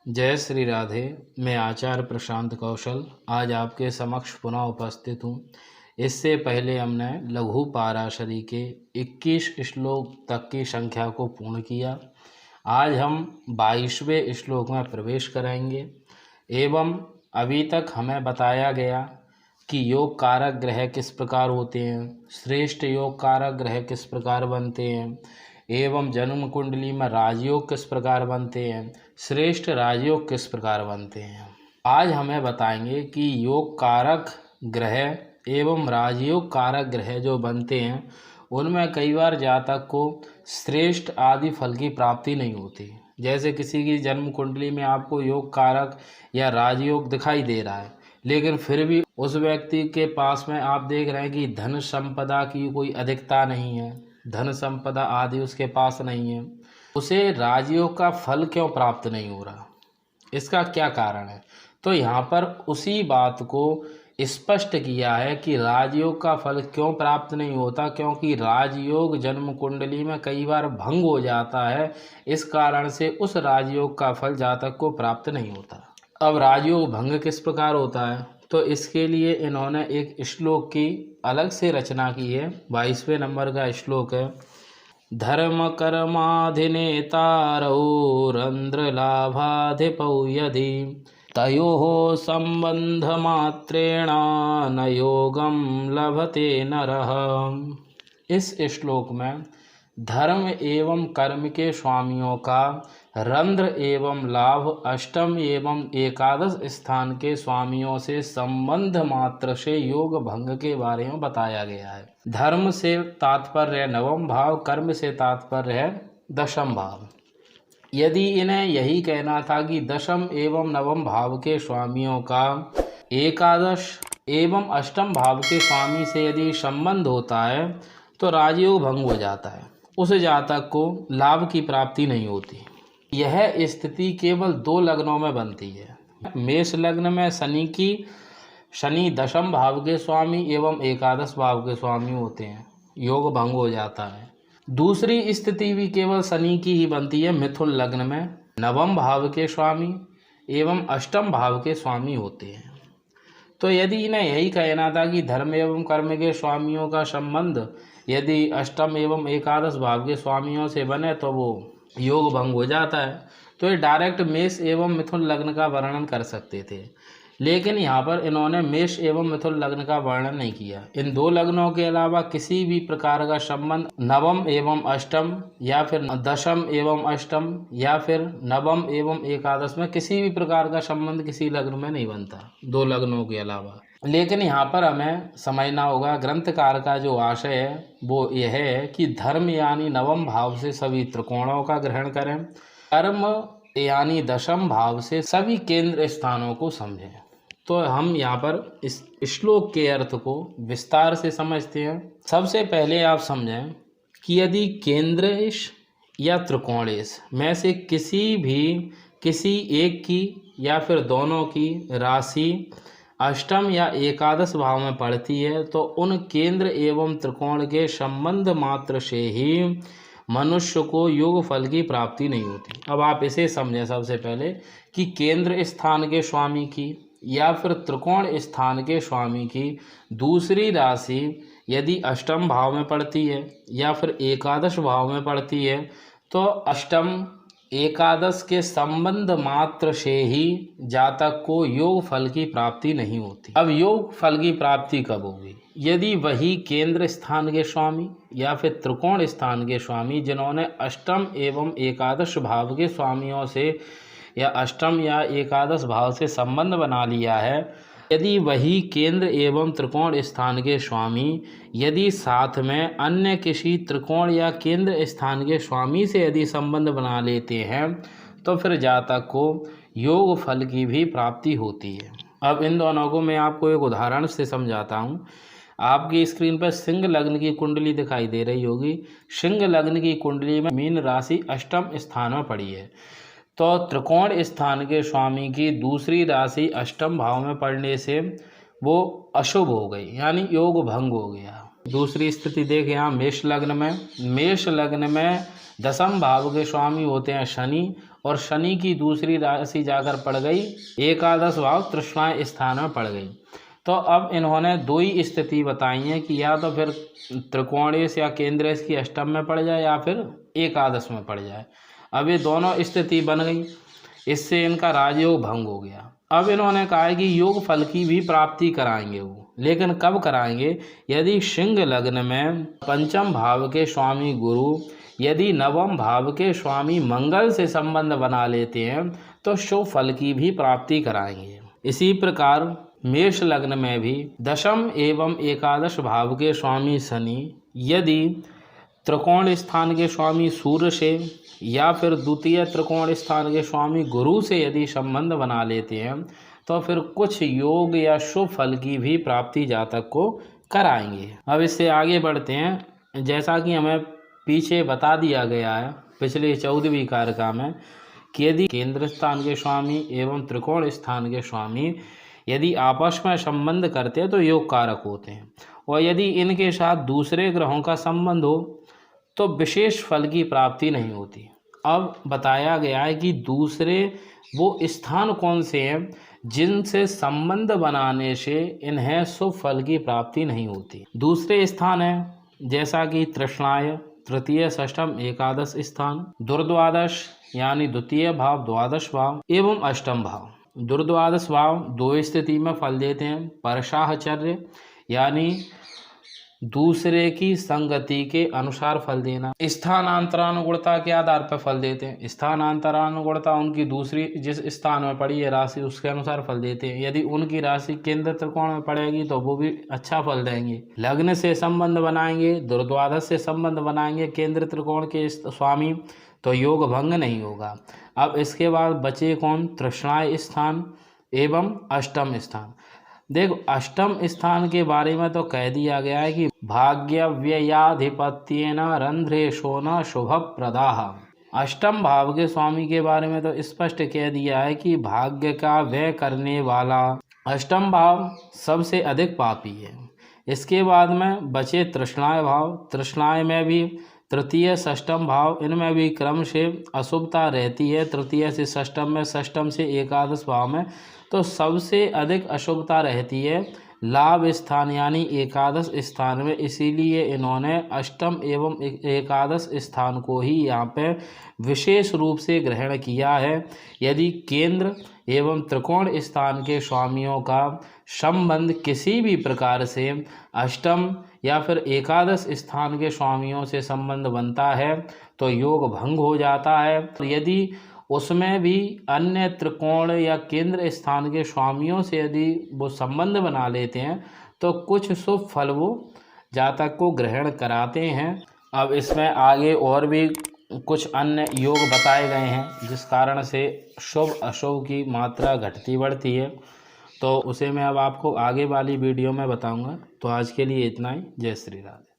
जय श्री राधे। मैं आचार्य प्रशांत कौशल आज आपके समक्ष पुनः उपस्थित हूँ। इससे पहले हमने लघु पाराशरी के 21 श्लोक तक की संख्या को पूर्ण किया। आज हम 22वें श्लोक में प्रवेश करेंगे। एवं अभी तक हमें बताया गया कि योग कारक ग्रह किस प्रकार होते हैं, श्रेष्ठ योग कारक ग्रह किस प्रकार बनते हैं, एवं जन्म कुंडली में राजयोग किस प्रकार बनते हैं, श्रेष्ठ राजयोग किस प्रकार बनते हैं। आज हमें बताएंगे कि योग कारक ग्रह एवं राजयोग कारक ग्रह जो बनते हैं उनमें कई बार जातक को श्रेष्ठ आदि फल की प्राप्ति नहीं होती। जैसे किसी की जन्म कुंडली में आपको योग कारक या राजयोग दिखाई दे रहा है, लेकिन फिर भी उस व्यक्ति के पास में आप देख रहे हैं कि धन संपदा की कोई अधिकता नहीं है, धन संपदा आदि उसके पास नहीं है, उसे राजयोग का फल क्यों प्राप्त नहीं हो रहा, इसका क्या कारण है। तो यहाँ पर उसी बात को स्पष्ट किया है कि राजयोग का फल क्यों प्राप्त नहीं होता, क्योंकि राजयोग जन्म कुंडली में कई बार भंग हो जाता है। इस कारण से उस राजयोग का फल जातक को प्राप्त नहीं होता। अब राजयोग भंग किस प्रकार होता है, तो इसके लिए इन्होंने एक श्लोक की अलग से रचना की है। 22वें नंबर का श्लोक है। धर्म कर्माधिनेतारौ रंध्र लाभाधिपौ यदि तयोः संबंध मात्रेण न योगम लभते नरः। इस श्लोक में धर्म एवं कर्म के स्वामियों का रंध्र एवं लाभ अष्टम एवं एकादश स्थान के स्वामियों से संबंध मात्र से योग भंग के बारे में बताया गया है। धर्म से तात्पर्य नवम भाव, कर्म से तात्पर्य है दशम भाव। यदि इन्हें यही कहना था कि दशम एवं नवम भाव के स्वामियों का एकादश एवं अष्टम भाव के स्वामी से यदि संबंध होता है तो राजयोग भंग हो जाता है, उस जातक को लाभ की प्राप्ति नहीं होती। यह स्थिति केवल 2 लग्नों में बनती है। मेष लग्न में शनि दशम भाव के स्वामी एवं एकादश भाव के स्वामी होते हैं, योग भंग हो जाता है। दूसरी स्थिति भी केवल शनि की ही बनती है। मिथुन लग्न में नवम भाव के स्वामी एवं अष्टम भाव के स्वामी होते हैं। तो यदि इन्हें यही कहना था कि धर्म एवं कर्म के स्वामियों का संबंध यदि अष्टम एवं एकादश भाव के स्वामियों से बने तो वो योग भंग हो जाता है, तो ये डायरेक्ट मेष एवं मिथुन लग्न का वर्णन कर सकते थे। लेकिन यहाँ पर इन्होंने मेष एवं मिथुन लग्न का वर्णन नहीं किया। इन 2 लग्नों के अलावा किसी भी प्रकार का संबंध नवम एवं अष्टम या फिर दशम एवं अष्टम या फिर नवम एवं एकादश में किसी भी प्रकार का संबंध किसी लग्न में नहीं बनता, 2 लग्नों के अलावा। लेकिन यहाँ पर हमें समझना होगा, ग्रंथकार का जो आशय है वो यह है कि धर्म यानी नवम भाव से सभी त्रिकोणों का ग्रहण करें, कर्म यानी दशम भाव से सभी केंद्र स्थानों को समझें। तो हम यहाँ पर इस श्लोक के अर्थ को विस्तार से समझते हैं। सबसे पहले आप समझें कि यदि केंद्रेश या त्रिकोणेश में से किसी एक की या फिर दोनों की राशि अष्टम या एकादश भाव में पड़ती है तो उन केंद्र एवं त्रिकोण के संबंध मात्र से ही मनुष्य को योग फल की प्राप्ति नहीं होती। अब आप इसे समझें सबसे पहले कि केंद्र स्थान के स्वामी की या फिर त्रिकोण स्थान के स्वामी की दूसरी राशि यदि अष्टम भाव में पड़ती है या फिर एकादश भाव में पड़ती है तो अष्टम एकादश के संबंध मात्र से ही जातक को योग फल की प्राप्ति नहीं होती। अब योग फल की प्राप्ति कब होगी? यदि वही केंद्र स्थान के स्वामी या फिर त्रिकोण स्थान के स्वामी जिन्होंने अष्टम एवं एकादश भाव के स्वामियों से या अष्टम या एकादश भाव से संबंध बना लिया है, यदि वही केंद्र एवं त्रिकोण स्थान के स्वामी यदि साथ में अन्य किसी त्रिकोण या केंद्र स्थान के स्वामी से यदि संबंध बना लेते हैं तो फिर जातक को योग फल की भी प्राप्ति होती है। अब इन दोनों को मैं आपको एक उदाहरण से समझाता हूँ। आपकी स्क्रीन पर सिंह लग्न की कुंडली दिखाई दे रही होगी। सिंह लग्न की कुंडली में मीन राशि अष्टम स्थान में पड़ी है, तो त्रिकोण स्थान के स्वामी की दूसरी राशि अष्टम भाव में पड़ने से वो अशुभ हो गई, यानी योग भंग हो गया। दूसरी स्थिति देखें यहाँ मेष लग्न में दशम भाव के स्वामी होते हैं शनि और शनि की दूसरी राशि जाकर पड़ गई एकादश भाव तृष्णाय स्थान में पड़ गई। तो अब इन्होंने दो ही स्थिति बताई है कि या तो फिर त्रिकोणेश या केंद्रेश की अष्टम में पड़ जाए या फिर एकादश में पड़ जाए। अब ये दोनों स्थिति बन गई, इससे इनका राजयोग भंग हो गया। अब इन्होंने कहा है कि योग फल की भी प्राप्ति कराएंगे वो, लेकिन कब कराएंगे? यदि सिंह लग्न में पंचम भाव के स्वामी गुरु यदि नवम भाव के स्वामी मंगल से संबंध बना लेते हैं तो शुभ फल की भी प्राप्ति कराएंगे। इसी प्रकार मेष लग्न में भी दशम एवं एकादश भाव के स्वामी शनि यदि त्रिकोण स्थान के स्वामी सूर्य से या फिर द्वितीय त्रिकोण स्थान के स्वामी गुरु से यदि संबंध बना लेते हैं तो फिर कुछ योग या शुभ फल की भी प्राप्ति जातक को कराएंगे। अब इससे आगे बढ़ते हैं। जैसा कि हमें पीछे बता दिया गया है पिछले 14वीं कारिका में कि यदि केंद्र स्थान के स्वामी एवं त्रिकोण स्थान के स्वामी यदि आपस में संबंध करते हैं तो योग कारक होते हैं, और यदि इनके साथ दूसरे ग्रहों का संबंध हो तो विशेष फल की प्राप्ति नहीं होती। अब बताया गया है कि दूसरे वो स्थान कौन से हैं जिनसे संबंध बनाने से इन्हें शुभ फल की प्राप्ति नहीं होती। दूसरे स्थान है जैसा कि तृष्णाय तृतीय षष्ठम एकादश स्थान, दुर्द्वादश यानी द्वितीय भाव द्वादश भाव एवं अष्टम भाव। दुर्द्वादश भाव दो स्थिति में फल देते हैं, परसाहचर्य यानी दूसरे की संगति के अनुसार फल देना, स्थानांतरानुगुणता के आधार पर फल देते हैं। स्थानांतरानुगुणता उनकी दूसरी जिस स्थान में पड़ी है राशि उसके अनुसार फल देते हैं। यदि उनकी राशि केंद्र त्रिकोण में पड़ेगी तो वो भी अच्छा फल देंगे। लग्न से संबंध बनाएंगे, दुर्द्वादश से संबंध बनाएंगे केंद्र त्रिकोण के स्वामी तो योग भंग नहीं होगा। अब इसके बाद बचे कौन? तृष्णाय स्थान एवं अष्टम स्थान। देखो अष्टम स्थान के बारे में तो कह दिया गया है कि भाग्य व्ययाधिपत्येन रंध्रेशो न शुभ प्रदाह। अष्टम भाव के स्वामी के बारे में तो स्पष्ट कह दिया है कि भाग्य का व्यय करने वाला अष्टम भाव सबसे अधिक पापी है। इसके बाद में बचे तृष्णाय भाव। तृष्णाय में भी तृतीय षष्ठम भाव, इनमें भी क्रम से अशुभता रहती है। तृतीय से षष्ठम में, षष्ठम से एकादश भाव में तो सबसे अधिक अशुभता रहती है लाभ स्थान यानी एकादश स्थान में। इसीलिए इन्होंने अष्टम एवं एकादश स्थान को ही यहाँ पे विशेष रूप से ग्रहण किया है। यदि केंद्र एवं त्रिकोण स्थान के स्वामियों का संबंध किसी भी प्रकार से अष्टम या फिर एकादश स्थान के स्वामियों से संबंध बनता है तो योग भंग हो जाता है। यदि उसमें भी अन्य त्रिकोण या केंद्र स्थान के स्वामियों से यदि वो संबंध बना लेते हैं तो कुछ शुभ फल वो जातक को ग्रहण कराते हैं। अब इसमें आगे और भी कुछ अन्य योग बताए गए हैं जिस कारण से शुभ अशुभ की मात्रा घटती बढ़ती है, तो उसे मैं अब आपको आगे वाली वीडियो में बताऊंगा। तो आज के लिए इतना ही। जय श्री राधे।